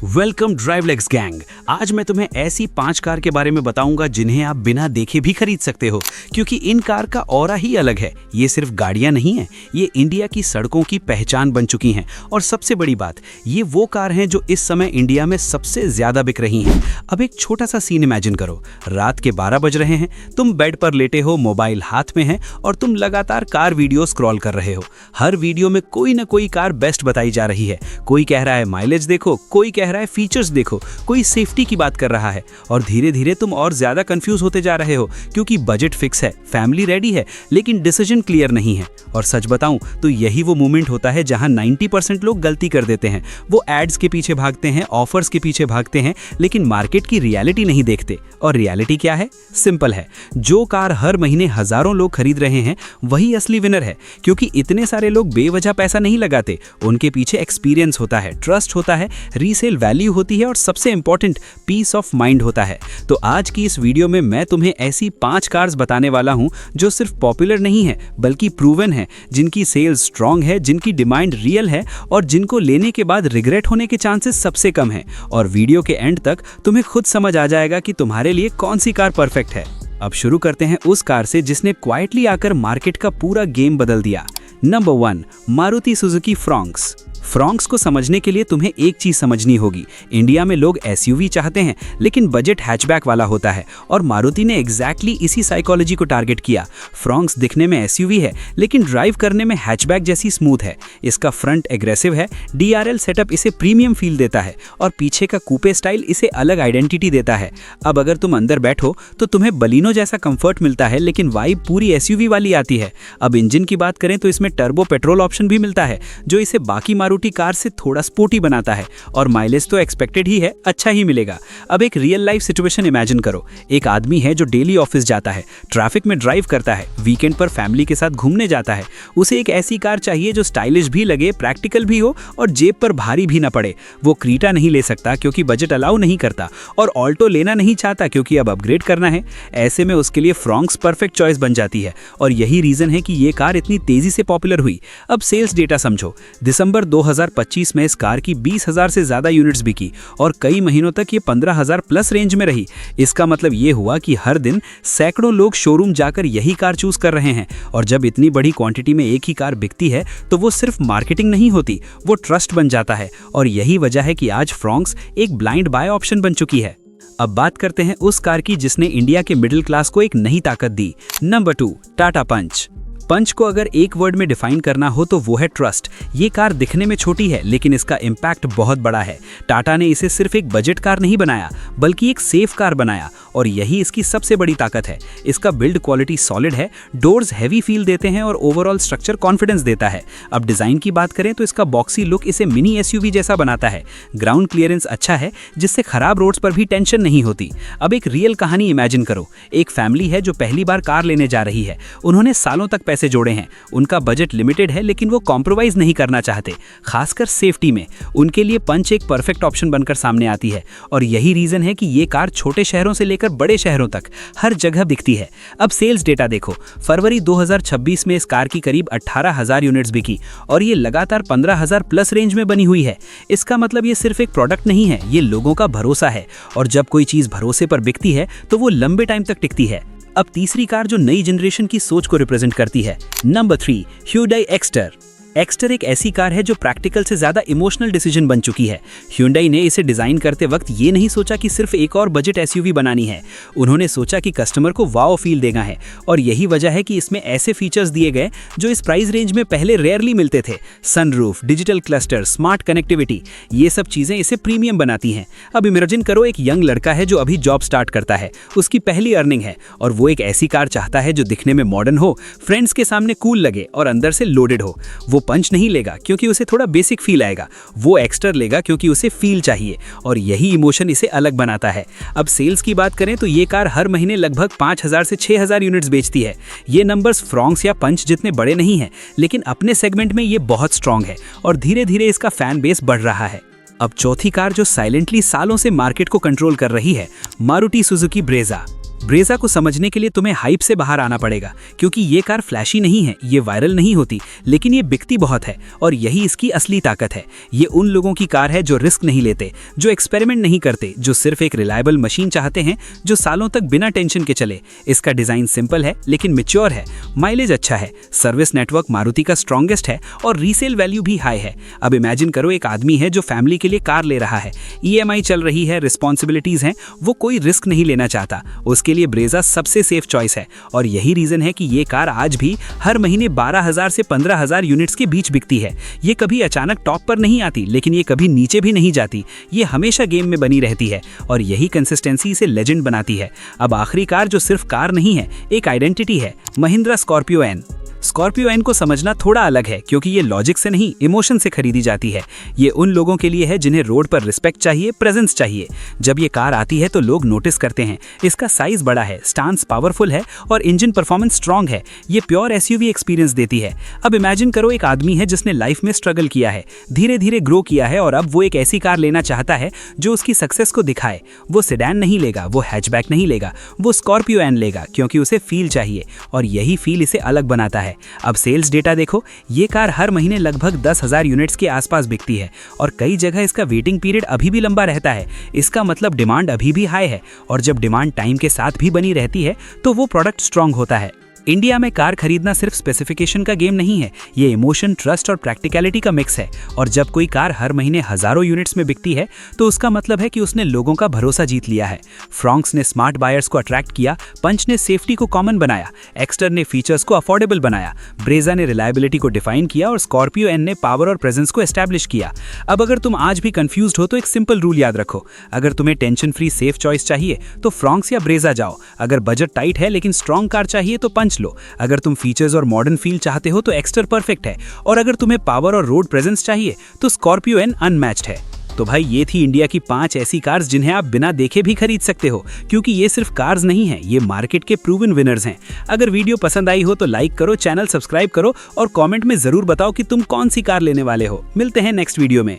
Welcome ड्राइवलेक्स gang. आज मैं तुम्हें ऐसी 5 कार के बारे में बताऊंगा जिन्हें आप बिना देखे भी खरीद सकते हो, क्योंकि इन कार का ऑरा ही अलग है। ये सिर्फ गाड़ियां नहीं हैं, ये इंडिया की सड़कों की पहचान बन चुकी हैं। और सबसे बड़ी बात, ये वो कार हैं जो इस समय इंडिया में सबसे ज्यादा बिक रही हैं। अब एक छोटा सा सीन इमेजिन करो, रात के 12 बज रहे हैं, तुम बेड पर लेटे हो, मोबाइल हाथ में है और तुम लगातार कार वीडियो स्क्रॉल कर रहे हो। हर वीडियो में कोई ना कोई कार बेस्ट बताई जा रही है। कोई कह रहा है माइलेज देखो, कोई कह रहा है फीचर्स देखो, कोई सेफ्टी की बात कर रहा है। और धीरे धीरे तुम और ज्यादा कंफ्यूज होते जा रहे हो, क्योंकि बजट फिक्स है, फैमिली रेडी है, लेकिन डिसीजन क्लियर नहीं है। और सच बताऊं तो यही वो मोमेंट होता है जहां 90% लोग गलती कर देते हैं। वो एड्स के पीछे भागते हैं, ऑफर्स के पीछे भागते हैं, लेकिन मार्केट की रियलिटी नहीं देखते। और रियलिटी क्या है? सिंपल है, जो कार हर महीने हजारों लोग खरीद रहे हैं वही असली विनर है। क्योंकि इतने सारे लोग बेवजह पैसा नहीं लगाते, उनके पीछे एक्सपीरियंस होता है, ट्रस्ट होता है, रीसेल वैल्यू होती है और सबसे इंपॉर्टेंट पीस ऑफ माइंड होता है। तो आज की इस वीडियो में मैं तुम्हें ऐसी 5 कार्स बताने वाला हूं जो सिर्फ पॉपुलर नहीं है बल्कि प्रूवन है, जिनकी सेल्स स्ट्रांग है, जिनकी डिमांड रियल है और जिनको लेने के बाद रिग्रेट होने के चांसेस सबसे कम है। और वीडियो के एंड तक तुम्हें खुद समझ आ जाएगा कि तुम्हारे लिए कौन सी कार परफेक्ट है। अब शुरू करते हैं उस कार से जिसने क्वाइटली आकर मार्केट का पूरा गेम बदल दिया। Number 1, Maruti Suzuki Fronx. Fronx को समझने के लिए तुम्हें एक चीज समझनी होगी, इंडिया में लोग एसयूवी चाहते हैं लेकिन बजट हैचबैक वाला होता है, और मारुति ने एग्जैक्टली इसी साइकोलॉजी को टारगेट किया। फ्रॉन्क्स दिखने में एसयूवी है लेकिन ड्राइव करने में हैचबैक जैसी स्मूथ है। इसका फ्रंट एग्रेसिव है, डीआरएल सेटअप इसे प्रीमियम फील देता है और पीछे का कूपे स्टाइल इसे अलग आइडेंटिटी देता है। अब अगर तुम अंदर बैठो तो तुम्हें बलिनो जैसा कंफर्ट मिलता है, लेकिन वाइब पूरी एसयूवी वाली आती है। अब इंजन की बात करें तो इसमें टर्बो पेट्रोल ऑप्शन भी मिलता है, जो इसे बाकी मारुति कार से थोड़ा स्पोर्टी बनाता है। और माइलेज तो एक्सपेक्टेड ही है, अच्छा ही मिलेगा। अब एक रियल लाइफ सिचुएशन इमेजिन करो। एक आदमी है जो डेली ऑफिस जाता है, ट्रैफिक में ड्राइव करता है, वीकेंड पर फैमिली के साथ घूमने जाता है। उसे एक ऐसी कार चाहिए जो स्टाइलिश भी लगे, प्रैक्टिकल भी हो और जेब पर भारी भी ना पड़े। वो क्रीटा नहीं ले सकता क्योंकि बजट अलाउ नहीं करता, और ऑल्टो लेना नहीं चाहता क्योंकि अब अपग्रेड करना है। ऐसे में उसके लिए फ्रॉन्क्स परफेक्ट चॉइस बन जाती है, और यही रीजन है कि ये कार इतनी तेजी से पॉपुलर हुई। अब सेल्स डेटा समझो। दिसंबर 2025 में इस कार की 20,000 से ज्यादा यूनिट्स बिकी और कई महीनों तक ये 15,000 प्लस रेंज में रही। इसका मतलब ये हुआ कि हर दिन सैकड़ों लोग शोरूम जाकर यही कार चूज कर रहे हैं। और जब इतनी बड़ी क्वांटिटी में एक ही कार बिकती है तो वो सिर्फ मार्केटिंग नहीं होती, वो ट्रस्ट बन जाता है। और यही वजह है कि आज फ्रॉन्क्स एक ब्लाइंड बाय ऑप्शन बन चुकी है। अब बात करते हैं उस कार की जिसने इंडिया के मिडिल क्लास को एक नई ताकत दी। नंबर 2, टाटा पंच। पंच को अगर एक वर्ड में डिफाइन करना हो तो वो है ट्रस्ट। ये कार दिखने में छोटी है लेकिन इसका इम्पैक्ट बहुत बड़ा है। टाटा ने इसे सिर्फ एक बजट कार नहीं बनाया बल्कि एक सेफ कार बनाया, और यही इसकी सबसे बड़ी ताकत है। इसका बिल्ड क्वालिटी सॉलिड है, डोर्स हैवी फील देते हैं और ओवरऑल स्ट्रक्चर कॉन्फिडेंस देता है। अब डिजाइन की बात करें तो इसका बॉक्सी लुक इसे मिनी एसयूवी जैसा बनाता है। ग्राउंड क्लियरेंस अच्छा है जिससे खराब रोड्स पर भी टेंशन नहीं होती। अब एक रियल कहानी इमेजिन करो। एक फैमिली है जो पहली बार कार लेने जा रही है। उन्होंने सालों तक पैसे जोड़े हैं, उनका बजट लिमिटेड है लेकिन वो कॉम्प्रोमाइज नहीं करना चाहते, खासकर सेफ्टी में। उनके लिए पंच एक परफेक्ट ऑप्शन बनकर सामने आती है, और यही रीजन है कि ये कार छोटे शहरों से लेकर बड़े शहरों तक हर जगह दिखती है। अब सेल्स डेटा देखो। फरवरी 2026 में इस कार की करीब 18,000 यूनिट्स बिकी और ये लगातार 15,000 प्लस रेंज में बनी हुई है। इसका मतलब ये सिर्फ एक प्रोडक्ट नहीं है, ये लोगों का भरोसा है, और जब कोई चीज भरोसे पर बिकती है तो वो लंबे टाइम तक टिकती है। अब तीसरी कार जो नई जनरेशन की सोच को रिप्रेजेंट करती है। Number 3, Hyundai Exter. एक्स्टर एक ऐसी कार है जो प्रैक्टिकल से ज्यादा इमोशनल डिसीजन बन चुकी है। Hyundai ने इसे डिजाइन करते वक्त ये नहीं सोचा कि सिर्फ एक और बजट एसयूवी बनानी है, उन्होंने सोचा कि कस्टमर को वाओ फील देना है। और यही वजह है कि इसमें ऐसे फीचर्स दिए गए जो इस प्राइस रेंज में पहले रेयरली मिलते थे। Sunroof, digital cluster, smart connectivity, ये सब चीजें इसे प्रीमियम बनाती हैं। अब इमेजिन करो, एक यंग लड़का है जो अभी जॉब स्टार्ट करता है, उसकी पहली अर्निंग है, और वो एक ऐसी कार चाहता है जो दिखने में मॉडर्न हो, फ्रेंड्स के सामने कूल लगे और अंदर से लोडेड हो। वो पंच नहीं लेगा क्योंकि उसे थोड़ा बेसिक फील आएगा, वो एक्स्टर लेगा क्योंकि उसे फील चाहिए, और यही इमोशन इसे अलग बनाता है। अब सेल्स की बात करें तो ये कार हर महीने लगभग 5,000 से 6,000 यूनिट्स बेचती है। ये नंबर्स फ्रॉन्क्स या पंच जितने बड़े नहीं हैं, लेकिन अपने सेगमेंट में ये बहुत स्ट्रांग है और धीरे धीरे इसका फैन बेस बढ़ रहा है। अब चौथी कार जो साइलेंटली सालों से मार्केट को कंट्रोल कर रही है, मारुति सुजुकी ब्रेजा। ब्रेजा को समझने के लिए तुम्हें हाइप से बाहर आना पड़ेगा, क्योंकि ये कार फ्लैशी नहीं है, ये वायरल नहीं होती, लेकिन ये बिकती बहुत है और यही इसकी असली ताकत है। ये उन लोगों की कार है जो रिस्क नहीं लेते, जो एक्सपेरिमेंट नहीं करते, जो सिर्फ एक रिलायबल मशीन चाहते हैं जो सालों तक बिना टेंशन के चले। इसका डिजाइन सिंपल है लेकिन मैच्योर है, माइलेज अच्छा है, सर्विस नेटवर्क मारुति का स्ट्रॉन्गेस्ट है और रीसेल वैल्यू भी हाई है। अब इमेजिन करो एक आदमी है जो फैमिली के लिए कार ले रहा है, EMI चल रही है, रिस्पॉन्सिबिलिटीज हैं, वो कोई रिस्क नहीं लेना चाहता, उसके लिए ब्रेजा सबसे सेफ चॉइस है। और यही रीजन है कि ये कार आज भी हर महीने 12,000 से 15,000 यूनिट्स के बीच बिकती है। ये कभी अचानक टॉप पर नहीं आती, लेकिन ये कभी नीचे भी नहीं जाती, ये हमेशा गेम में बनी रहती है और यही कंसिस्टेंसी इसे लेजेंड बनाती है। अब आखिरी कार जो सिर्फ कार नहीं है, एक आइडेंटिटी है, Mahindra Scorpio N. Scorpio N को समझना थोड़ा अलग है, क्योंकि ये लॉजिक से नहीं, इमोशन से खरीदी जाती है। ये उन लोगों के लिए है जिन्हें रोड पर रिस्पेक्ट चाहिए, प्रेजेंस चाहिए। जब ये कार आती है तो लोग नोटिस करते हैं, इसका साइज बड़ा है, स्टांस पावरफुल है और इंजन परफॉर्मेंस स्ट्रांग है। ये प्योर SUV एक्सपीरियंस देती है। अब इमेजिन करो एक आदमी है जिसने लाइफ में स्ट्रगल किया है, धीरे धीरे ग्रो किया है और अब वो एक ऐसी कार लेना चाहता है जो उसकी सक्सेस को दिखाए। वो सेडान नहीं लेगा, वो हैचबैक नहीं लेगा, वो स्कॉर्पियो एन लेगा, क्योंकि उसे फील चाहिए और यही फील इसे अलग बनाता है। अब सेल्स डेटा देखो, ये कार हर महीने लगभग 10,000 यूनिट्स के आसपास बिकती है और कई जगह इसका वेटिंग पीरियड अभी भी लंबा रहता है। इसका मतलब डिमांड अभी भी हाई है और जब डिमांड टाइम के साथ भी बनी रहती है तो वो प्रोडक्ट स्ट्रांग होता है। इंडिया में कार खरीदना सिर्फ स्पेसिफिकेशन का गेम नहीं है, ये इमोशन, ट्रस्ट और प्रैक्टिकलिटी का मिक्स है। और जब कोई कार हर महीने हजारों यूनिट्स में बिकती है तो उसका मतलब है कि उसने लोगों का भरोसा जीत लिया है। फ्रॉन्क्स ने स्मार्ट बायर्स को अट्रैक्ट किया, पंच ने सेफ्टी को कॉमन बनाया, एक्स्टर ने फीचर्स को अफोर्डेबल बनाया, ब्रेजा ने रिलायबिलिटी को डिफाइन किया और स्कॉर्पियो एन ने पावर और प्रेजेंस को एस्टैब्लिश किया। अब अगर तुम आज भी कंफ्यूज्ड हो तो एक सिंपल रूल याद रखो, अगर तुम्हें टेंशन फ्री सेफ चॉइस चाहिए तो फ्रॉन्क्स या ब्रेजा जाओ, अगर बजट टाइट है लेकिन स्ट्रॉन्ग कार चाहिए तो पंच लो, अगर तुम फीचर्स और मॉडर्न फील चाहते हो तो एक्स्टर परफेक्ट है और अगर तुम्हें पावर और रोड प्रेजेंस चाहिए तो स्कॉर्पियो एन अनमैच्ड है। तो भाई ये थी इंडिया की 5 ऐसी कार्स जिन्हें आप बिना देखे भी खरीद सकते हो, क्योंकि ये सिर्फ कार्स नहीं है, ये मार्केट के प्रूवन विनर्स हैं। अगर वीडियो पसंद आई हो तो लाइक करो, चैनल सब्सक्राइब करो और कमेंट में जरूर बताओ कि तुम कौन सी कार लेने वाले हो। मिलते हैं नेक्स्ट वीडियो में।